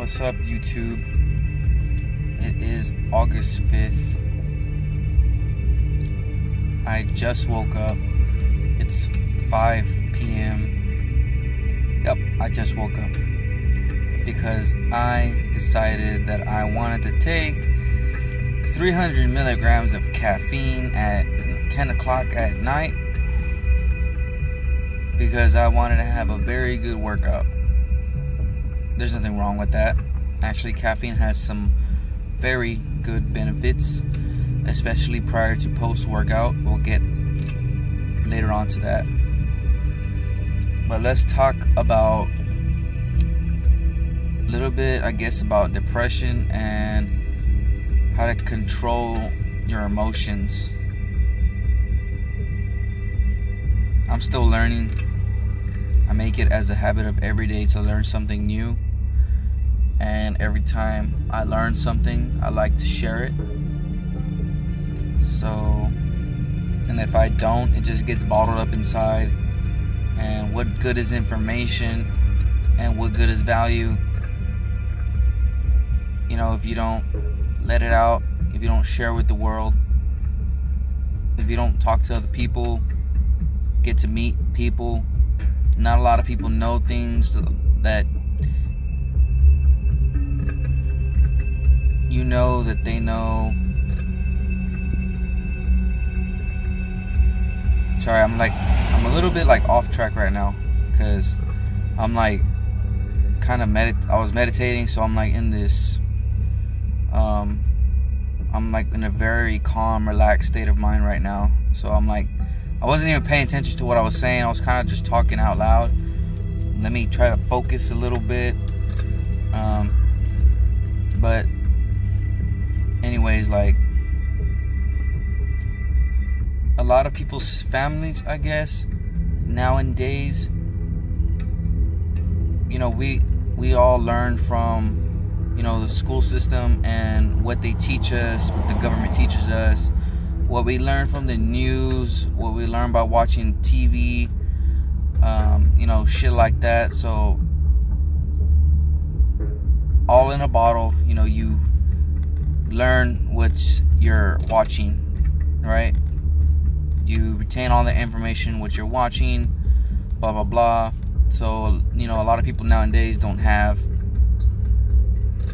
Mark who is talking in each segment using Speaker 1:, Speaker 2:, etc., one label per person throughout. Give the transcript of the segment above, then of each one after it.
Speaker 1: What's up, YouTube? It is August 5th. I just woke up. It's 5 p.m. Yep, I just woke up because I decided that I wanted to take 300 milligrams of caffeine at 10 o'clock at night because I wanted to have a very good workout. There's nothing wrong with that. Actually, caffeine has some very good benefits, especially prior to post-workout. We'll get later on to that. But let's talk about a little bit, I guess, about depression and how to control your emotions. I'm still learning. I make it as a habit of every day to learn something new. And every time I learn something, I like to share it. So, and if I don't, it just gets bottled up inside. And what good is information? And what good is value? You know, if you don't let it out, if you don't share with the world, if you don't talk to other people, get to meet people. Not a lot of people know things that you know that they know. Sorry, I'm a little bit off track right now because I'm I was meditating, so I'm in this I'm in a very calm, relaxed state of mind right now. So I wasn't even paying attention to what I was saying. I was kind of just talking out loud. Let me try to focus a little bit. But anyways, a lot of people's families, I guess, nowadays, you know, we all learn from, you know, the school system and what they teach us, what the government teaches us, what we learn from the news, what we learn by watching TV, you know, shit like that. So all in a bottle, you know, you learn what you're watching, right? You retain all the information what you're watching, blah blah blah. So, you know, a lot of people nowadays don't have,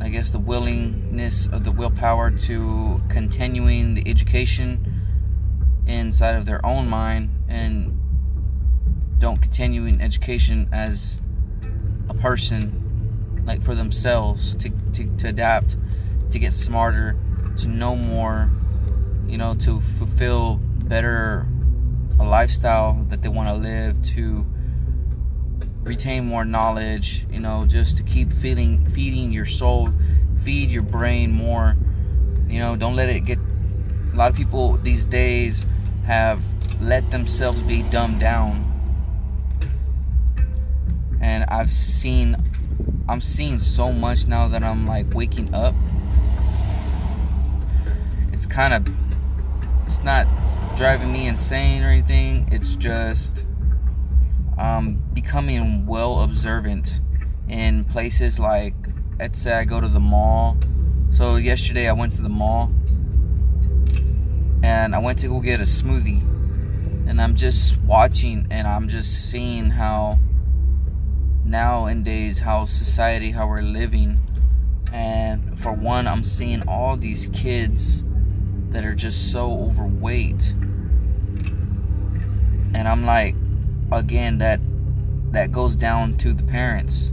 Speaker 1: I guess, the willingness of the willpower to continuing the education inside of their own mind, and don't continue in education as a person, for themselves, to adapt, to get smarter, to know more, you know, to fulfill better a lifestyle that they want to live, to retain more knowledge, you know, just to keep feeding your soul, feed your brain more, you know. Don't let it get, a lot of people these days have let themselves be dumbed down, and I'm seeing so much now that I'm waking up. It's not driving me insane or anything. It's just becoming well observant in places let's say I go to the mall. So yesterday I went to the mall and I went to go get a smoothie, and I'm just watching and I'm just seeing how nowadays, how society, how we're living. And for one, I'm seeing all these kids that are just so overweight, and I'm again, that goes down to the parents,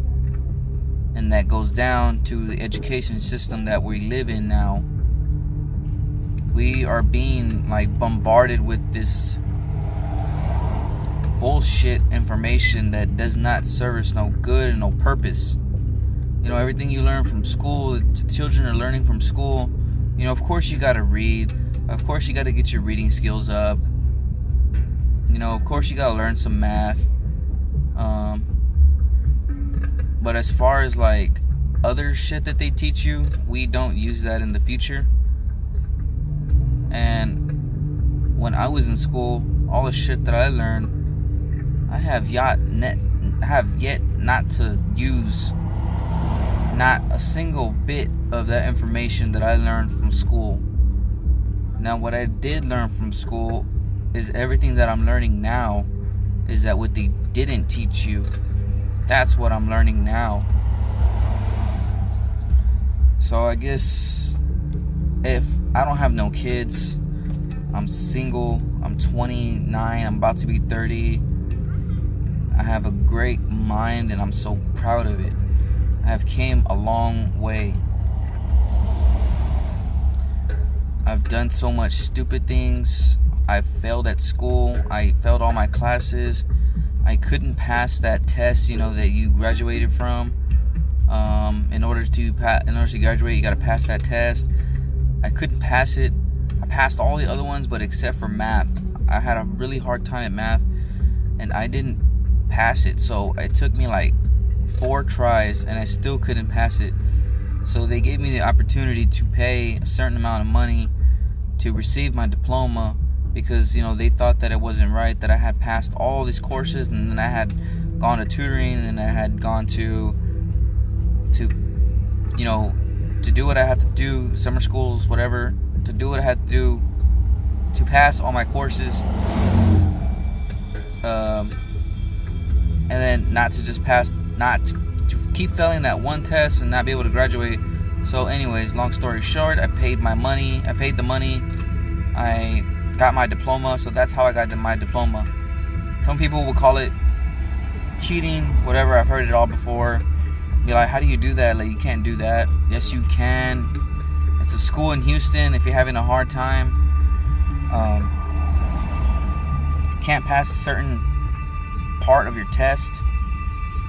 Speaker 1: and that goes down to the education system that we live in now. We are being bombarded with this bullshit information that does not serve us no good and no purpose. You know, everything you learn from school, the children are learning from school. You know, of course you gotta read. Of course you gotta get your reading skills up. You know, of course you gotta learn some math. But as far as other shit that they teach you, we don't use that in the future. And when I was in school, all the shit that I learned, I have yet not to use not a single bit of that information that I learned from school. Now, what I did learn from school is everything that I'm learning now is that what they didn't teach you, that's what I'm learning now. So I guess if I don't have no kids, I'm single, I'm 29, I'm about to be 30. I have a great mind and I'm so proud of it. I have came a long way. I've done so much stupid things. I failed at school. I failed all my classes. I couldn't pass that test, that you graduated from. In order to graduate, you got to pass that test. I couldn't pass it. I passed all the other ones, but except for math. I had a really hard time at math, and I didn't pass it. So it took me like 4 tries, and I still couldn't pass it. So they gave me the opportunity to pay a certain amount of money to receive my diploma, because they thought that it wasn't right that I had passed all these courses, and then I had gone to tutoring, and I had gone to do what I had to do, summer schools, whatever, to do what I had to do to pass all my courses, and then not to just pass, not to keep failing that one test and not be able to graduate. So anyways, long story short, I paid the money, I got my diploma. So that's how I got my diploma. Some people will call it cheating, whatever. I've heard it all before. Be like, how do you do that? Like, you can't do that. Yes, you can. It's a school in Houston. If you're having a hard time, you can't pass a certain part of your test,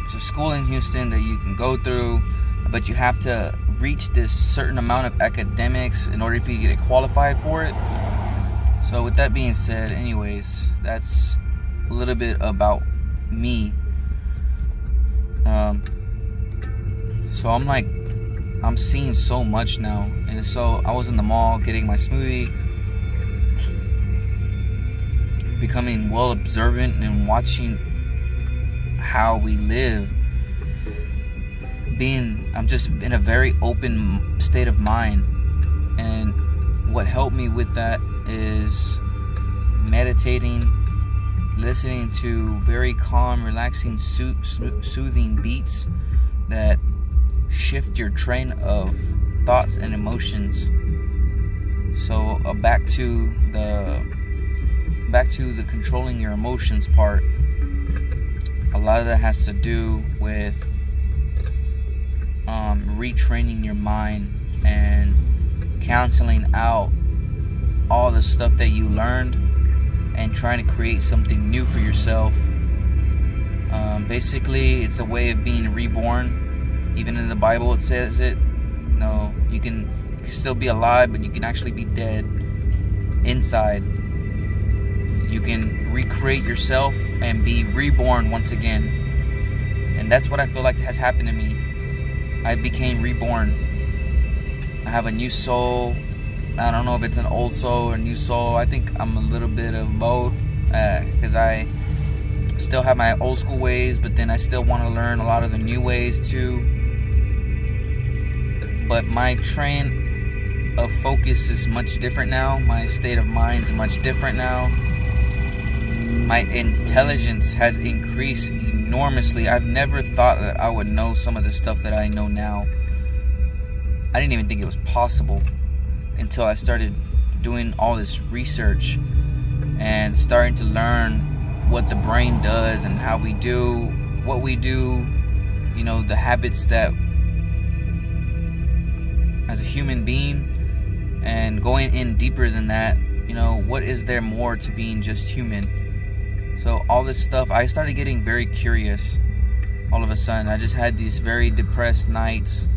Speaker 1: it's a school in Houston that you can go through, but you have to reach this certain amount of academics in order for you to get qualified for it. So with that being said, anyways, that's a little bit about me. So I'm seeing so much now. And so I was in the mall getting my smoothie, becoming well observant and watching how we live. I'm just in a very open state of mind. And what helped me with that is meditating, listening to very calm, relaxing, soothing beats that shift your train of thoughts and emotions. So back to the controlling your emotions part. A lot of that has to do with retraining your mind and canceling out all the stuff that you learned and trying to create something new for yourself. Basically, it's a way of being reborn. Even in the Bible it says it. No, you can still be alive, but you can actually be dead inside. You can recreate yourself and be reborn once again. And that's what I feel like has happened to me. I became reborn. I have a new soul. I don't know if it's an old soul or a new soul. I think I'm a little bit of both, because I still have my old school ways, but then I still want to learn a lot of the new ways too. But my train of focus is much different now. My state of mind is much different now. My intelligence has increased enormously. I've never thought that I would know some of the stuff that I know now. I didn't even think it was possible until I started doing all this research and starting to learn what the brain does and how we do what we do, the habits that as a human being, and going in deeper than that, what is there more to being just human? So all this stuff, I started getting very curious all of a sudden. I just had these very depressed nights.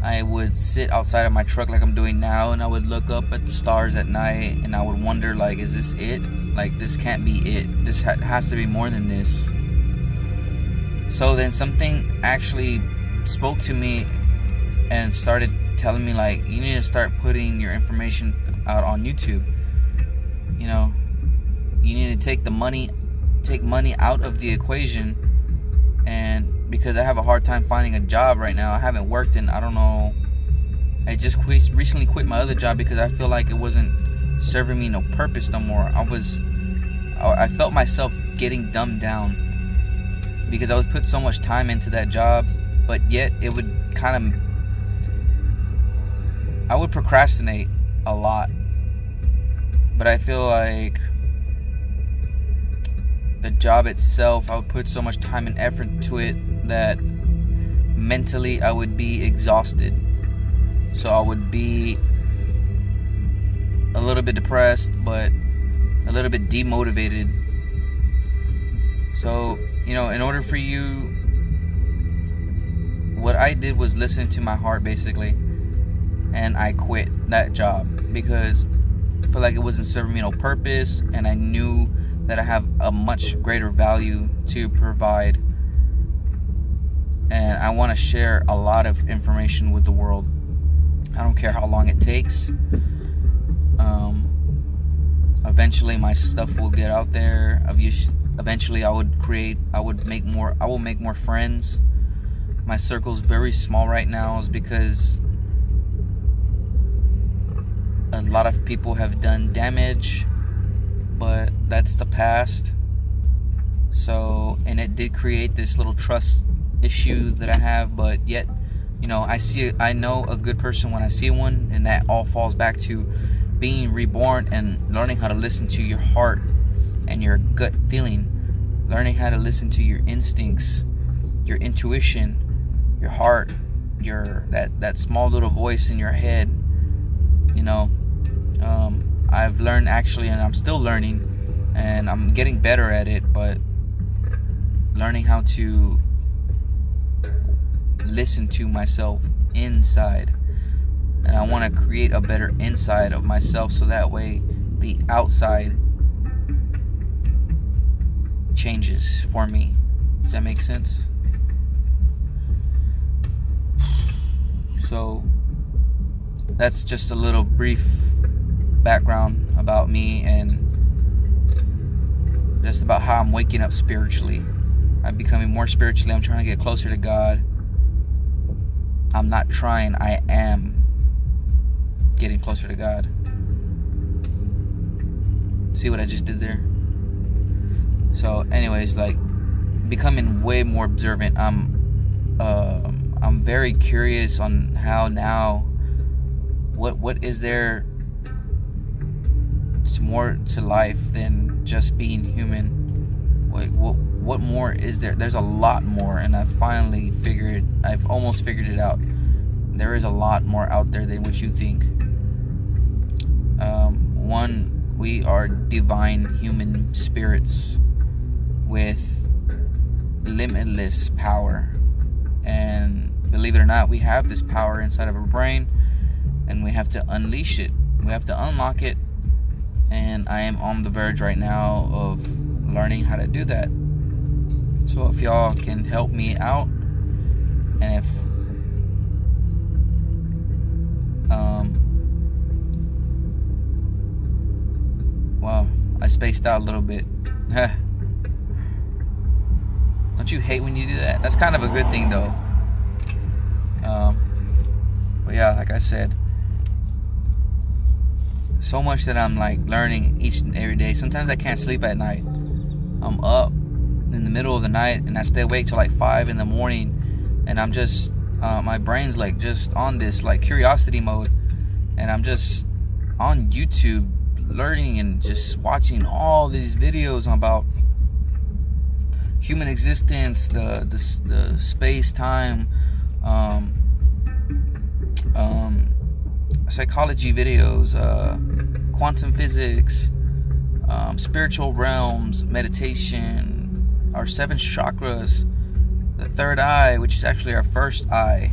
Speaker 1: I would sit outside of my truck like I'm doing now, and I would look up at the stars at night, and I would wonder, like, is this it? Like, this can't be it. This has to be more than this. So then something actually spoke to me and started telling me, like, you need to start putting your information out on YouTube. You need to take money out of the equation and because I have a hard time finding a job right now. I haven't worked in, I don't know, I just recently quit my other job because I feel like it wasn't serving me no purpose no more. I felt myself getting dumbed down because I would put so much time into that job, but yet it would I would procrastinate a lot. But I feel like the job itself, I would put so much time and effort to it that mentally I would be exhausted. So I would be a little bit depressed, but a little bit demotivated. So, in order for you, what I did was listen to my heart, basically. And I quit that job because I felt like it wasn't serving me no purpose, and I knew that I have a much greater value to provide, and I want to share a lot of information with the world. I don't care how long it takes. Eventually my stuff will get out there. Eventually I will make more friends. My circle's very small right now is because a lot of people have done damage, but that's the past. So, and it did create this little trust issue that I have, but yet, I know a good person when I see one, and that all falls back to being reborn and learning how to listen to your heart and your gut feeling, learning how to listen to your instincts, your intuition, your heart, that small little voice in your head. I've learned, actually, and I'm still learning, and I'm getting better at it, but learning how to listen to myself inside. And I want to create a better inside of myself, so that way the outside changes for me. Does that make sense? So that's just a little brief background about me, and just about how I'm waking up spiritually. I'm becoming more spiritually. I'm trying to get closer to God. I'm not trying, I am getting closer to God. See what I just did there? So anyways, becoming way more observant. I'm very curious on how now, what is there more to life than just being human? What more is there? There's a lot more, and I've almost figured it out. There is a lot more out there than what you think. One, we are divine human spirits with limitless power, and believe it or not, we have this power inside of our brain, and we have to unleash it. We have to unlock it, and I am on the verge right now of learning how to do that. So if y'all can help me out, and if I spaced out a little bit. Don't you hate when you do that? That's kind of a good thing, though. But yeah, like I said, so much that I'm learning each and every day. Sometimes I can't sleep at night. I'm up in the middle of the night, and I stay awake till 5 in the morning, and I'm just my brain's just on this curiosity mode, and I'm just on YouTube learning and just watching all these videos about human existence, the space time, psychology videos, quantum physics, spiritual realms, meditation, our 7 chakras, the third eye, which is actually our first eye,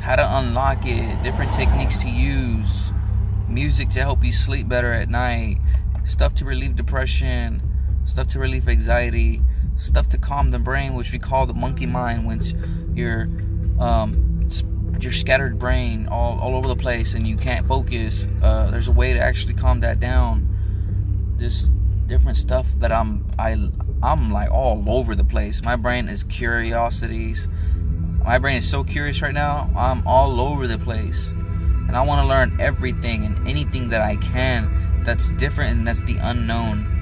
Speaker 1: how to unlock it, different techniques to use, music to help you sleep better at night, stuff to relieve depression, stuff to relieve anxiety, stuff to calm the brain, which we call the monkey mind, when your scattered brain all over the place and you can't focus. There's a way to actually calm that down. Just different stuff that I'm like all over the place. My brain is curiosities. My brain is so curious right now. I'm all over the place. And I want to learn everything and anything that I can that's different and that's the unknown.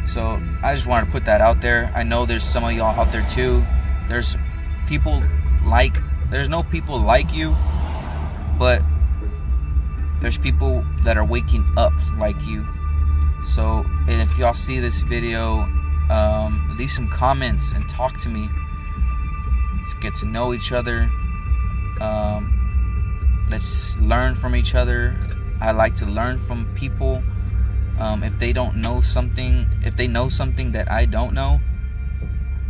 Speaker 1: So I just wanted to put that out there. I know there's some of y'all out there too. There's no people like you, but there's people that are waking up like you. So, and if y'all see this video, leave some comments and talk to me. Let's get to know each other. Let's learn from each other. I like to learn from people. If they don't know something, if they know something that I don't know,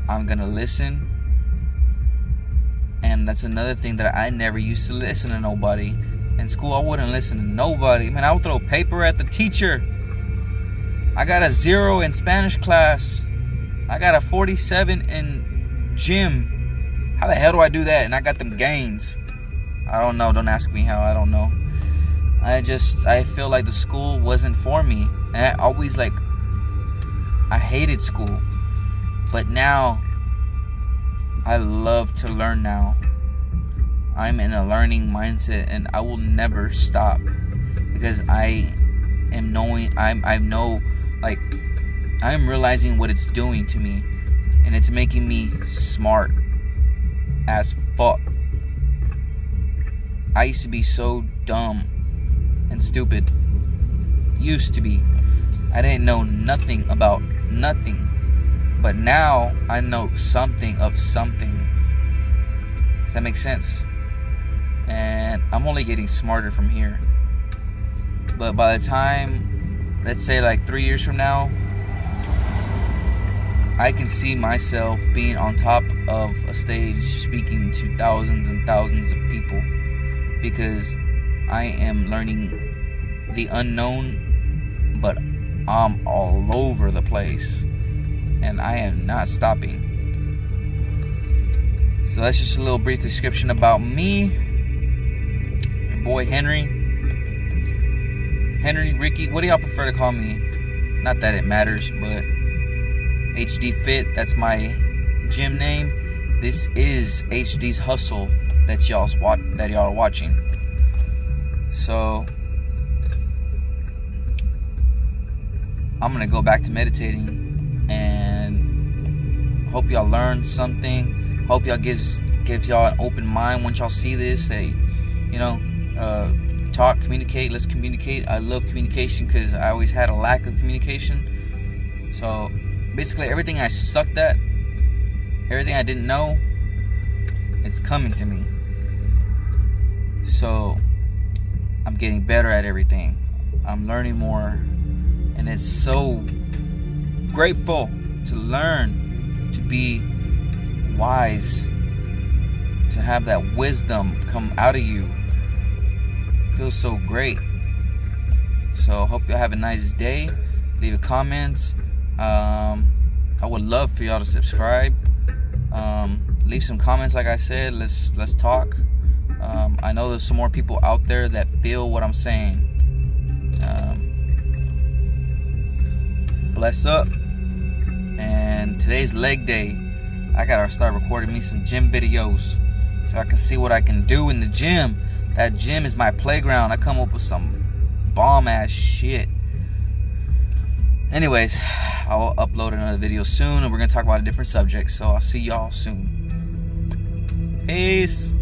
Speaker 1: I'm gonna listen. And that's another thing that I never used to listen to nobody. In school, I wouldn't listen to nobody. Man, I would throw paper at the teacher. I got a 0 in Spanish class. I got a 47 in gym. How the hell do I do that? And I got them gains. I don't know. Don't ask me how. I don't know. I feel like the school wasn't for me. And I always I hated school. But now, I love to learn now. I'm in a learning mindset and I will never stop. Because I'm realizing what it's doing to me. And it's making me smart as fuck. I used to be so dumb and stupid. Used to be. I didn't know nothing about nothing. But now I know something of something. Does that make sense? And I'm only getting smarter from here. But by the time, let's say 3 years from now, I can see myself being on top of a stage speaking to thousands and thousands of people. Because I am learning the unknown, but I'm all over the place. And I am not stopping. So that's just a little brief description about me. Your boy Henry, Ricky, what do y'all prefer to call me? Not that it matters, but HD Fit, that's my gym name. This is HD's Hustle that y'all are watching. So I'm gonna go back to meditating, and hope y'all learned something. Hope y'all gives y'all an open mind once y'all see this. Say, talk, communicate. Let's communicate. I love communication because I always had a lack of communication. So basically, everything I sucked at, everything I didn't know, it's coming to me. So I'm getting better at everything. I'm learning more, and it's so grateful to learn, to be wise, to have that wisdom come out of you. It feels so great. So hope y'all have a nice day. Leave a comment. I would love for y'all to subscribe. Leave some comments. Like I said, let's talk. I know there's some more people out there that feel what I'm saying. Bless up. And today's leg day. I gotta start recording me some gym videos so I can see what I can do in the gym. That gym is my playground. I come up with some bomb ass shit. Anyways, I will upload another video soon, and we're gonna talk about a different subject. So I'll see y'all soon. Peace.